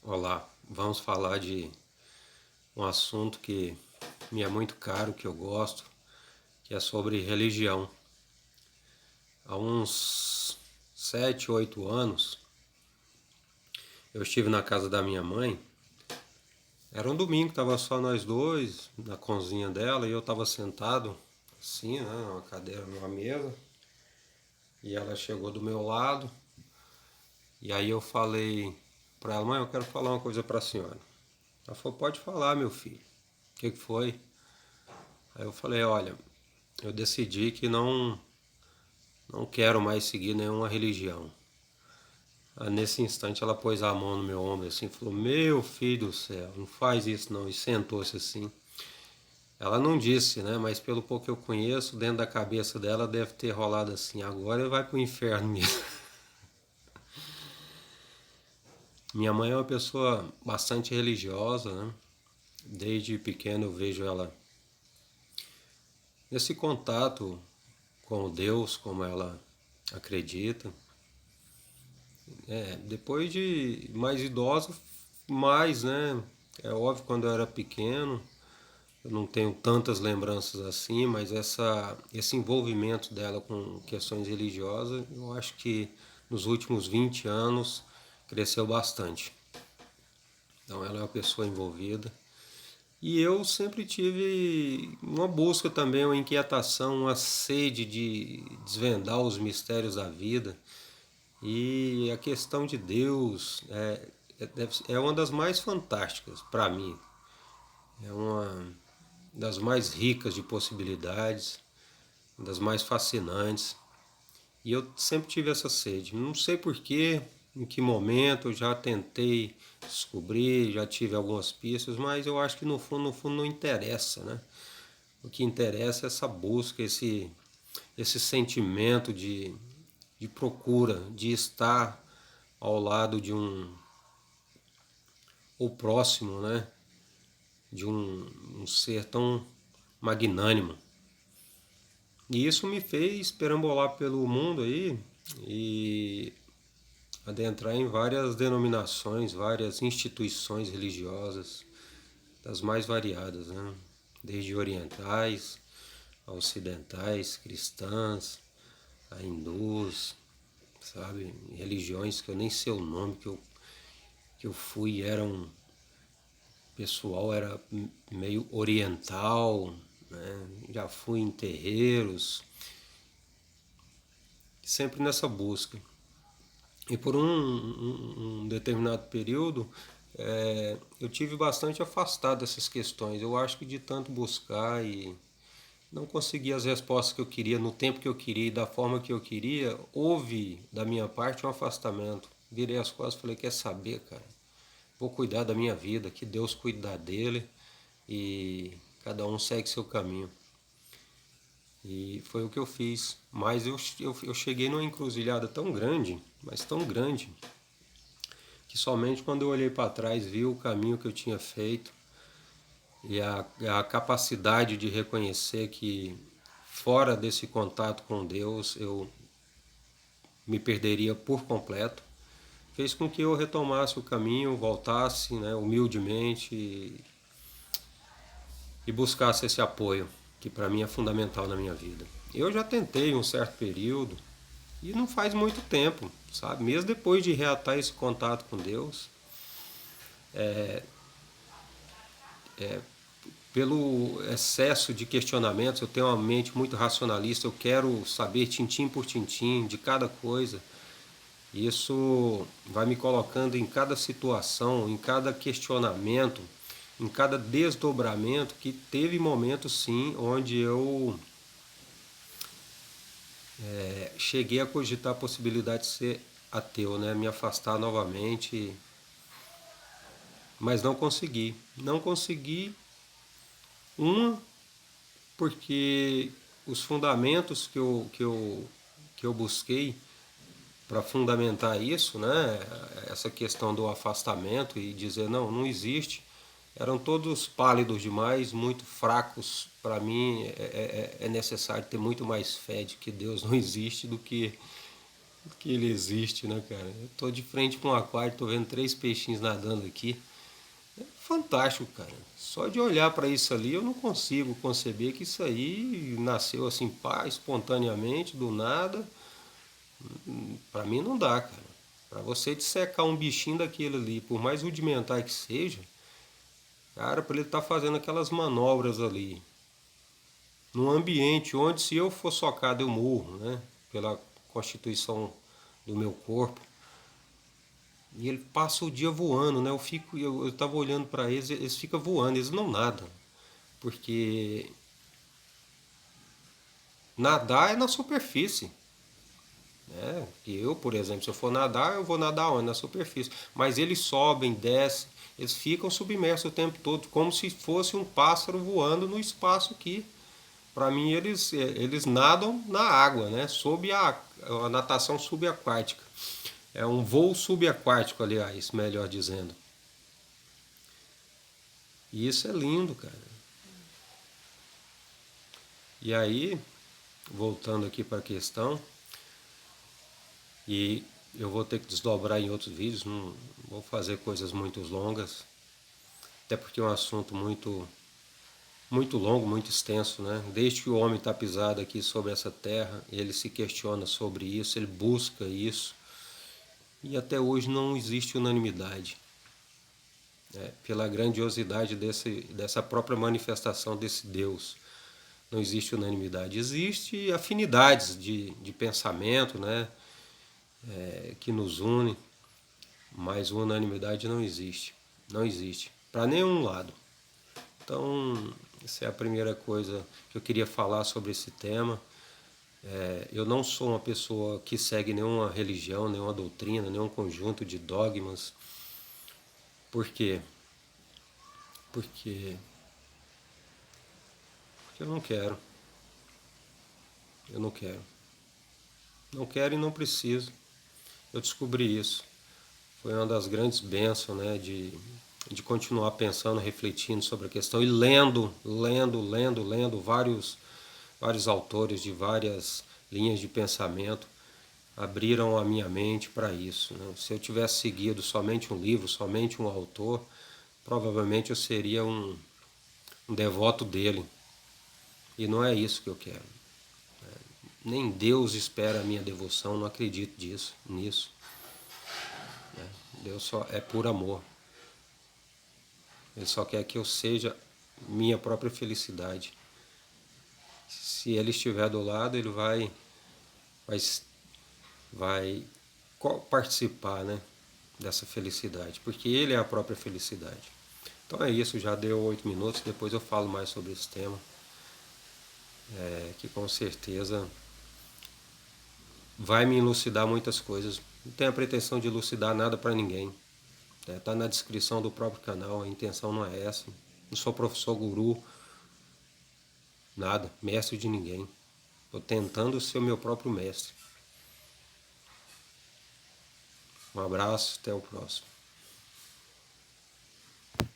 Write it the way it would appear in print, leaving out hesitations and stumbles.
Olá, vamos falar de um assunto que me é muito caro, que eu gosto, que é sobre religião. Há uns 7, 8 anos, eu estive na casa da minha mãe. Era um domingo, estava só nós dois na cozinha dela e eu estava sentado assim, né, numa cadeira, numa mesa. E ela chegou do meu lado e aí eu falei para ela: mãe, eu quero falar uma coisa para a senhora. Ela falou: pode falar, meu filho. O que foi? Aí eu falei: olha, eu decidi que não quero mais seguir nenhuma religião. Aí, nesse instante ela pôs a mão no meu ombro assim e falou: meu filho do céu, não faz isso não. E sentou-se assim. Ela não disse, né? Mas pelo pouco que eu conheço, dentro da cabeça dela deve ter rolado assim: agora vai pro inferno mesmo. Minha mãe é uma pessoa bastante religiosa, né? Desde pequeno eu vejo ela nesse contato com Deus, como ela acredita. Depois de mais idosa, mais, né? É óbvio, quando eu era pequeno, eu não tenho tantas lembranças assim, mas esse envolvimento dela com questões religiosas, eu acho que nos últimos 20 anos cresceu bastante. Então ela é uma pessoa envolvida. E eu sempre tive uma busca também, uma inquietação, uma sede de desvendar os mistérios da vida. E a questão de Deus é uma das mais fantásticas para mim. É uma das mais ricas de possibilidades, uma das mais fascinantes. E eu sempre tive essa sede. Não sei porquê, em que momento eu já tentei descobrir, já tive algumas pistas, mas eu acho que no fundo não interessa, né? O que interessa é essa busca, esse sentimento de procura, de estar ao lado de ou próximo, né? De um ser tão magnânimo. E isso me fez perambolar pelo mundo aí e adentrar em várias denominações, várias instituições religiosas, das mais variadas, né? Desde orientais, a ocidentais, cristãs, a hindus, sabe? Religiões que eu nem sei o nome, que eu fui, pessoal era meio oriental, né? Já fui em terreiros, sempre nessa busca. E por um determinado período, eu tive bastante afastado dessas questões. Eu acho que de tanto buscar e não conseguir as respostas que eu queria, no tempo que eu queria e da forma que eu queria, houve da minha parte um afastamento. Virei as costas e falei: quer saber, cara? Vou cuidar da minha vida, que Deus cuida dele e cada um segue seu caminho. E foi o que eu fiz. Mas eu cheguei numa encruzilhada tão grande, mas tão grande, que somente quando eu olhei para trás vi o caminho que eu tinha feito e a capacidade de reconhecer que fora desse contato com Deus eu me perderia por completo, fez com que eu retomasse o caminho, voltasse, né, humildemente e buscasse esse apoio que para mim é fundamental na minha vida. Eu já tentei um certo período e não faz muito tempo, sabe? Mesmo depois de reatar esse contato com Deus, pelo excesso de questionamentos, eu tenho uma mente muito racionalista, eu quero saber tintim por tintim de cada coisa. Isso vai me colocando em cada situação, em cada questionamento, em cada desdobramento, que teve momentos sim onde eu cheguei a cogitar a possibilidade de ser ateu, né? Me afastar novamente, mas não consegui. Não consegui, uma, porque os fundamentos que eu busquei para fundamentar isso, né, essa questão do afastamento e dizer não, não existe, eram todos pálidos demais, muito fracos. Para mim é necessário ter muito mais fé de que Deus não existe do que que ele existe, né, cara? Eu tô de frente com um aquário, tô vendo 3 peixinhos nadando aqui. É fantástico, cara. Só de olhar para isso ali eu não consigo conceber que isso aí nasceu assim, pá, espontaneamente, do nada. Para mim não dá, cara. Para você dissecar um bichinho daquele ali, por mais rudimentar que seja, cara, para ele estar fazendo aquelas manobras ali, num ambiente onde se eu for socado eu morro, né? Pela constituição do meu corpo. E ele passa o dia voando, né? Eu tava olhando para eles, eles ficam voando, eles não nadam. Porque nadar é na superfície. Né? E eu, por exemplo, se eu for nadar, eu vou nadar onde? Na superfície. Mas eles sobem, descem, eles ficam submersos o tempo todo, como se fosse um pássaro voando no espaço aqui. Para mim, eles nadam na água, né? Sob a natação subaquática. É um voo subaquático, aliás, melhor dizendo. E isso é lindo, cara. E aí, voltando aqui para a questão, e eu vou ter que desdobrar em outros vídeos, não vou fazer coisas muito longas, até porque é um assunto muito longo, muito extenso, né? Desde que o homem está pisado aqui sobre essa terra, ele se questiona sobre isso, ele busca isso, e até hoje não existe unanimidade, né? Pela grandiosidade dessa própria manifestação desse Deus. Não existe unanimidade, existe afinidades de pensamento, né? Que nos une, mas unanimidade não existe. Não existe. Para nenhum lado. Então, essa é a primeira coisa que eu queria falar sobre esse tema. Eu não sou uma pessoa que segue nenhuma religião, nenhuma doutrina, nenhum conjunto de dogmas. Por quê? Porque, porque eu não quero. Eu não quero. Não quero e não preciso. Eu descobri isso. Foi uma das grandes bênçãos, né, de continuar pensando, refletindo sobre a questão e lendo vários autores de várias linhas de pensamento abriram a minha mente para isso, né? Se eu tivesse seguido somente um livro, somente um autor, provavelmente eu seria um devoto dele. E não é isso que eu quero. Nem Deus espera a minha devoção, não acredito nisso. Deus só é por amor. Ele só quer que eu seja minha própria felicidade. Se ele estiver do lado, ele vai, vai participar, né, dessa felicidade, porque ele é a própria felicidade. Então é isso, já deu 8 minutos, depois eu falo mais sobre esse tema, que com certeza vai me elucidar muitas coisas. Não tenho a pretensão de elucidar nada para ninguém. Está na descrição do próprio canal, a intenção não é essa. Não sou professor guru, nada, mestre de ninguém. Estou tentando ser o meu próprio mestre. Um abraço, até o próximo.